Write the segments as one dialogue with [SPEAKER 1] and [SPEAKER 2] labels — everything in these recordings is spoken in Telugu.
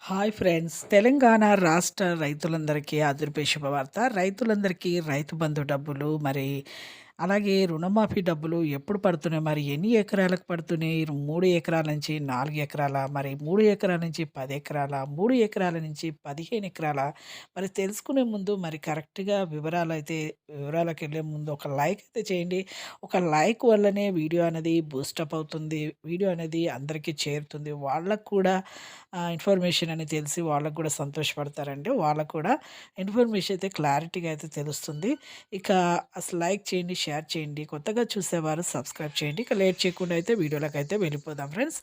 [SPEAKER 1] Hi friends! తెలంగాణ రాష్ట్ర రైతులందరికీ అదిరిపే శుభవార్త. రైతులందరికీ రైతు బంధు డబ్బులు అలాగే రుణమాఫీ డబ్బులు ఎప్పుడు పడుతున్నాయి? మరి ఎన్ని ఎకరాలకు పడుతున్నాయి? 3 ఎకరాల నుంచి 4 ఎకరాలా? మరి 3 ఎకరాల నుంచి 10 ఎకరాలా? 3 ఎకరాల నుంచి 15 ఎకరాలా? మరి తెలుసుకునే ముందు మరి కరెక్ట్‌గా వివరాలకెళ్ళే ముందు ఒక లైక్ అయితే చేయండి. ఒక లైక్ వల్లనే వీడియో అనేది బూస్టప్ అవుతుంది. వీడియో అనేది అందరికీ చేరుతుంది. వాళ్ళకి కూడా ఇన్ఫర్మేషన్ అని తెలిసి వాళ్ళకి కూడా సంతోషపడతారండి. వాళ్ళకి కూడా ఇన్ఫర్మేషన్ అయితే క్లారిటీగా అయితే తెలుస్తుంది. ఇక అసలు లైక్ చేయండి, షేర్ చేయండి. కొత్తగా చూసేవారు సబ్స్క్రైబ్ చేయండి. ఇక లేట్ చేయకుండా అయితే వీడియోలకైతే వెళ్ళిపోదాం ఫ్రెండ్స్.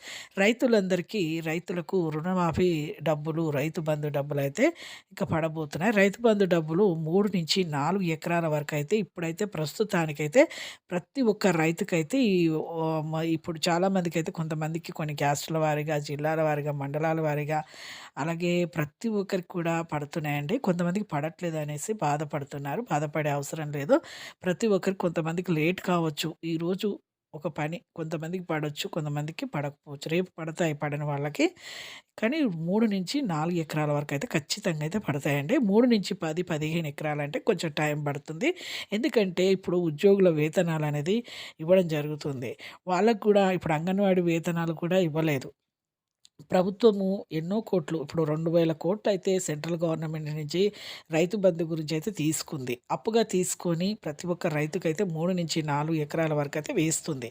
[SPEAKER 1] రైతులకు రుణమాఫీ డబ్బులు, రైతు బంధు డబ్బులైతే ఇక పడబోతున్నాయి. రైతు బంధు డబ్బులు 3-4 ఎకరాల వరకైతే ఇప్పుడైతే ప్రస్తుతానికైతే ప్రతి ఒక్క రైతుకైతే ఇప్పుడు చాలామందికైతే కొంతమందికి కొన్ని క్యాస్ట్‌ల వారీగా, జిల్లాల వారీగా, మండలాల వారీగా అలాగే ప్రతి ఒక్కరికి కూడా పడుతున్నాయండి. కొంతమందికి పడట్లేదనేసి బాధపడుతున్నారు. బాధపడే అవసరం లేదు. ప్రతి ఒక్కరికి కొంతమందికి లేట్ కావచ్చు. ఈరోజు ఒక పని కొంతమందికి పడొచ్చు, కొంతమందికి పడకపోవచ్చు. రేపు పడతాయి పడని వాళ్ళకి. కానీ 3-4 ఎకరాల వరకైతే ఖచ్చితంగా అయితే పడతాయండి. 3-10, 15 ఎకరాలంటే కొంచెం టైం పడుతుంది. ఎందుకంటే ఇప్పుడు ఉద్యోగుల వేతనాలనేది ఇవ్వడం జరుగుతుంది. వాళ్ళకి కూడా ఇప్పుడు అంగన్వాడీ వేతనాలు కూడా ఇవ్వలేదు. ప్రభుత్వము ఎన్నో కోట్లు ఇప్పుడు 2,000 కోట్లు అయితే సెంట్రల్ గవర్నమెంట్ నుంచి రైతు బంధు గురించి అయితే తీసుకుంది. అప్పుగా తీసుకొని ప్రతి ఒక్క రైతుకైతే 3-4 ఎకరాల వరకైతే వేస్తుంది.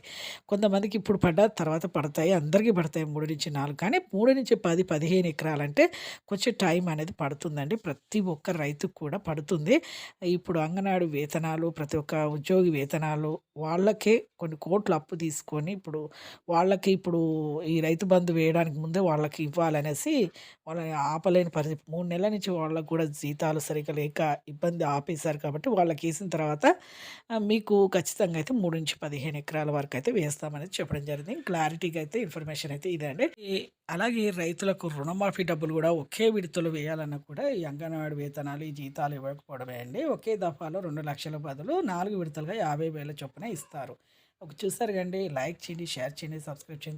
[SPEAKER 1] కొంతమందికి ఇప్పుడు పడ్డా తర్వాత పడతాయి. అందరికీ పడతాయి 3-4 కానీ 3-10, 15 ఎకరాలంటే కొంచెం టైం అనేది పడుతుందండి. ప్రతి ఒక్క రైతుకు కూడా పడుతుంది. ఇప్పుడు అంగన్వాడీ వేతనాలు, ప్రతి ఒక్క ఉద్యోగి వేతనాలు వాళ్ళకే కొన్ని కోట్లు అప్పు తీసుకొని ఇప్పుడు ఈ రైతు బంధు వేయడానికి ముందే వాళ్ళకి ఇవ్వాలనేసి వాళ్ళని ఆపలేని పరిస్థితి. 3 నెలల నుంచి వాళ్ళకి కూడా జీతాలు సరిగ్గా లేక ఇబ్బంది ఆపేశారు కాబట్టి వాళ్ళకేసిన తర్వాత మీకు ఖచ్చితంగా అయితే 3-15 ఎకరాల వరకైతే వేస్తామనేది చెప్పడం జరిగింది. క్లారిటీగా అయితే ఇన్ఫర్మేషన్ అయితే ఇదే అండి. అలాగే రైతులకు రుణమాఫీ డబ్బులు కూడా ఒకే విడతలో వేయాలన్నా కూడా ఈ అంగన్వాడీ వేతనాలు, ఈ జీతాలు ఇవ్వకపోవడమే అండి. ఒకే దఫాలో 2,00,000 బదులు 4 విడతలుగా 50,000 చొప్పున ఇస్తారు. చూసారు కదండీ! లైక్ చేయండి, షేర్ చేయండి, సబ్స్క్రైబ్ చేయండి.